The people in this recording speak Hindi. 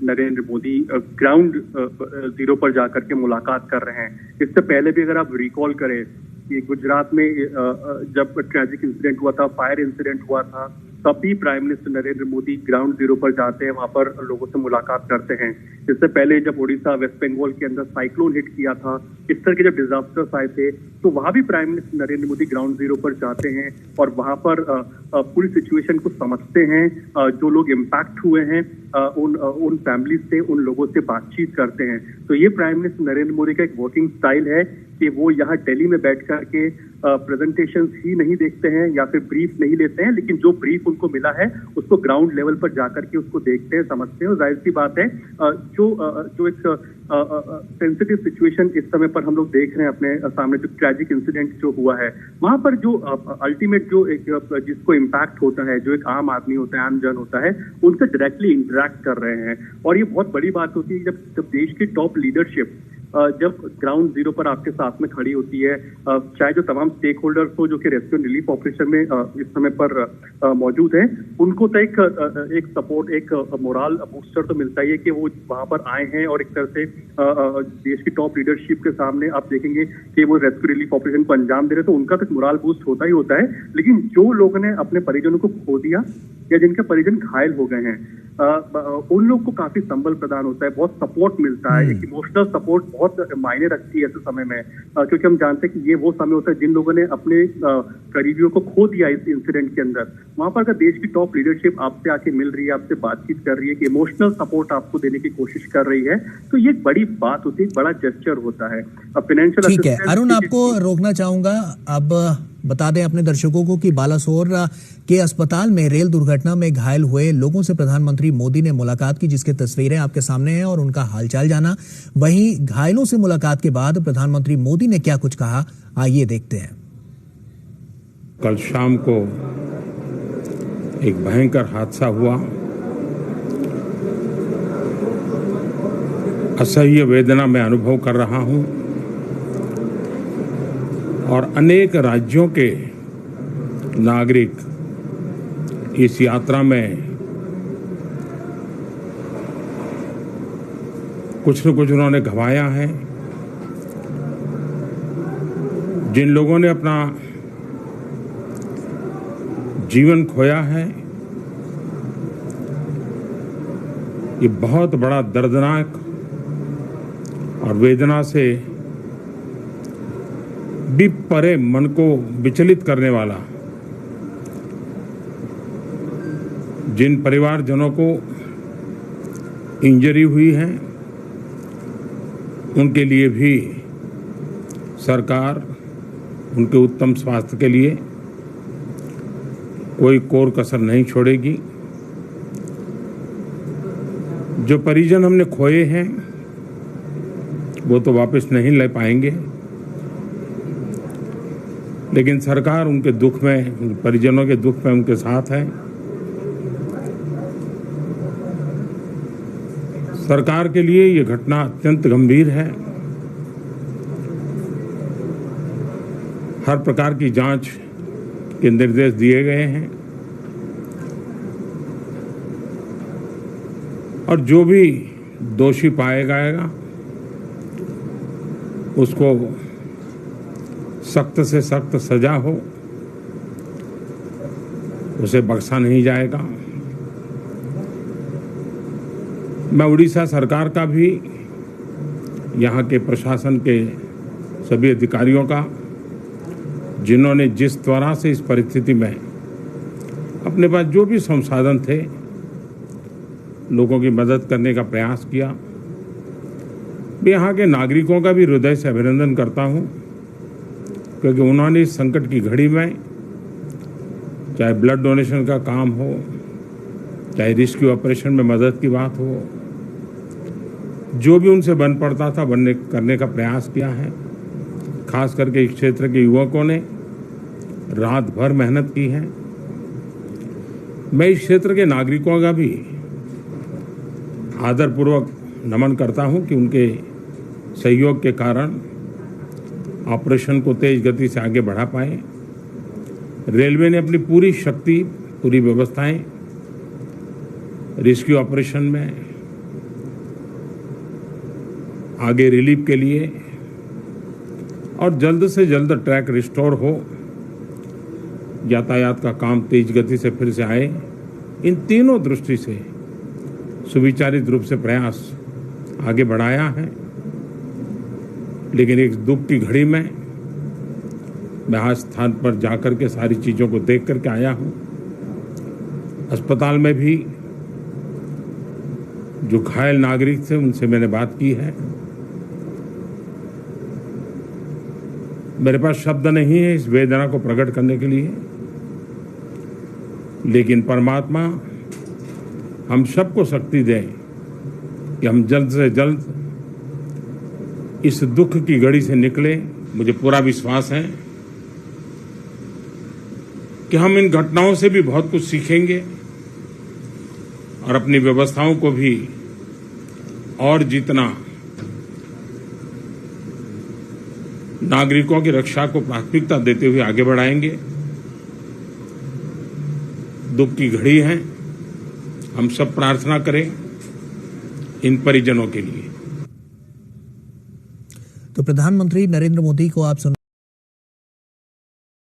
नरेंद्र मोदी ग्राउंड जीरो पर जाकर के मुलाकात कर रहे हैं। इससे पहले भी अगर आप रिकॉल करें कि गुजरात में जब ट्रैजिक इंसिडेंट हुआ था, फायर इंसिडेंट हुआ था, तब भी prime minister Narendra Modi ground zero पर जाते हैं, वहां पर लोगों से मुलाकात करते हैं। इससे पहले जब उड़ीसा, वेस्ट बंगाल के अंदर साइक्लोन हिट किया था, इस तरह के जब डिजास्टर्स आए थे, तो वहां भी prime minister Narendra Modi ground zero पर जाते हैं और वहां पर पूरी सिचुएशन को समझते हैं। जो लोग इम्पैक्ट हुए हैं उन फैमिली से, उन लोगों से बातचीत करते हैं। तो ये प्राइम मिनिस्टर नरेंद्र मोदी का एक वर्किंग स्टाइल है कि वो यहाँ दिल्ली में बैठ करके प्रेजेंटेशंस ही नहीं देखते हैं या फिर ब्रीफ नहीं लेते हैं, लेकिन जो ब्रीफ उनको मिला है उसको ग्राउंड लेवल पर जाकर के उसको देखते हैं, समझते हैं। और जाहिर सी बात है जो एक सेंसिटिव सिचुएशन इस समय पर हम लोग देख रहे हैं अपने सामने, जो ट्रैजिक इंसिडेंट जो हुआ है, वहां पर जो अल्टीमेट जो एक जिसको इम्पैक्ट होता है, जो एक आम आदमी होता है, आम जन होता है, उनसे डायरेक्टली इंटरेक्ट कर रहे हैं। और ये बहुत बड़ी बात होती है जब देश की टॉप लीडरशिप जब ग्राउंड जीरो पर आपके साथ में खड़ी होती है, चाहे जो तमाम स्टेक होल्डर्स हो जो कि रेस्क्यू एंड रिलीफ ऑपरेशन में इस समय पर मौजूद हैं, उनको तो एक सपोर्ट, एक मोरल बूस्टर तो मिलता ही है कि वो वहां पर आए हैं और एक तरह से देश की टॉप लीडरशिप के सामने आप देखेंगे कि वो रेस्क्यू रिलीफ ऑपरेशन को अंजाम दे रहे, तो उनका तो मोरल बूस्ट होता ही होता है। लेकिन जो लोगों ने अपने परिजनों को खो दिया या जिनके परिजन घायल हो गए हैं, उन लोग को काफी संबल प्रदान होता है, बहुत सपोर्ट मिलता है। एक इमोशनल सपोर्ट बहुत मायने रखती है ऐसे समय में, क्योंकि हम जानते हैं कि ये वो समय होता है जिन लोगों ने अपने करीबियों को खो दिया इस इंसिडेंट के अंदर। वहां पर अगर देश की टॉप लीडरशिप आपसे आके मिल रही है, आपसे बातचीत कर रही है, कि इमोशनल सपोर्ट आपको देने की कोशिश कर रही है, तो ये एक बड़ी बात होती है, बड़ा जेस्चर होता है। फाइनेंशियल ठीक है अरुण, आपको रोकना चाहूंगा। अब बता दें अपने दर्शकों को कि बालासोर के अस्पताल में रेल दुर्घटना में घायल हुए लोगों से प्रधानमंत्री मोदी ने मुलाकात की, जिसकी तस्वीरें आपके सामने हैं, और उनका हालचाल जाना। वहीं घायलों से मुलाकात के बाद प्रधानमंत्री मोदी ने क्या कुछ कहा, आइए देखते हैं। कल शाम को एक भयंकर हादसा हुआ। असह्य वेदना मैं अनुभव कर रहा हूं और अनेक राज्यों के नागरिक इस यात्रा में कुछ न कुछ उन्होंने गंवाया है। जिन लोगों ने अपना जीवन खोया है, ये बहुत बड़ा दर्दनाक और वेदना से भी परे मन को विचलित करने वाला। जिन परिवारजनों को इंजरी हुई है, उनके लिए भी सरकार उनके उत्तम स्वास्थ्य के लिए कोई कोर कसर नहीं छोड़ेगी। जो परिजन हमने खोए हैं वो तो वापस नहीं ले पाएंगे, लेकिन सरकार उनके दुख में, परिजनों के दुख में उनके साथ है। सरकार के लिए ये घटना अत्यंत गंभीर है। हर प्रकार की जांच के निर्देश दिए गए हैं और जो भी दोषी पाया जाएगा उसको सख्त से सख्त सजा हो, उसे बख्शा नहीं जाएगा। मैं उड़ीसा सरकार का भी, यहाँ के प्रशासन के सभी अधिकारियों का, जिन्होंने जिस तरह से इस परिस्थिति में अपने पास जो भी संसाधन थे लोगों की मदद करने का प्रयास किया, मैं यहाँ के नागरिकों का भी हृदय से अभिनंदन करता हूँ, क्योंकि उन्होंने इस संकट की घड़ी में, चाहे ब्लड डोनेशन का काम हो, चाहे रेस्क्यू ऑपरेशन में मदद की बात हो, जो भी उनसे बन पड़ता था करने का प्रयास किया है। खास करके इस क्षेत्र के युवकों ने रात भर मेहनत की है। मैं इस क्षेत्र के नागरिकों का भी आदरपूर्वक नमन करता हूं कि उनके सहयोग के कारण ऑपरेशन को तेज गति से आगे बढ़ा पाए। रेलवे ने अपनी पूरी शक्ति, पूरी व्यवस्थाएं रेस्क्यू ऑपरेशन में आगे रिलीफ के लिए और जल्द से जल्द ट्रैक रिस्टोर हो, यातायात का काम तेज गति से फिर से आए, इन तीनों दृष्टि से सुविचारित रूप से प्रयास आगे बढ़ाया है। लेकिन एक दुख की घड़ी में मैं आज स्थान पर जाकर के सारी चीजों को देख करके आया हूं। अस्पताल में भी जो घायल नागरिक थे उनसे मैंने बात की है। मेरे पास शब्द नहीं है इस वेदना को प्रकट करने के लिए, लेकिन परमात्मा हम सबको शक्ति दे कि हम जल्द से जल्द इस दुख की घड़ी से निकले। मुझे पूरा विश्वास है कि हम इन घटनाओं से भी बहुत कुछ सीखेंगे और अपनी व्यवस्थाओं को भी और जितना नागरिकों की रक्षा को प्राथमिकता देते हुए आगे बढ़ाएंगे। दुख की घड़ी है, हम सब प्रार्थना करें इन परिजनों के लिए। तो प्रधानमंत्री नरेंद्र मोदी को आप सुन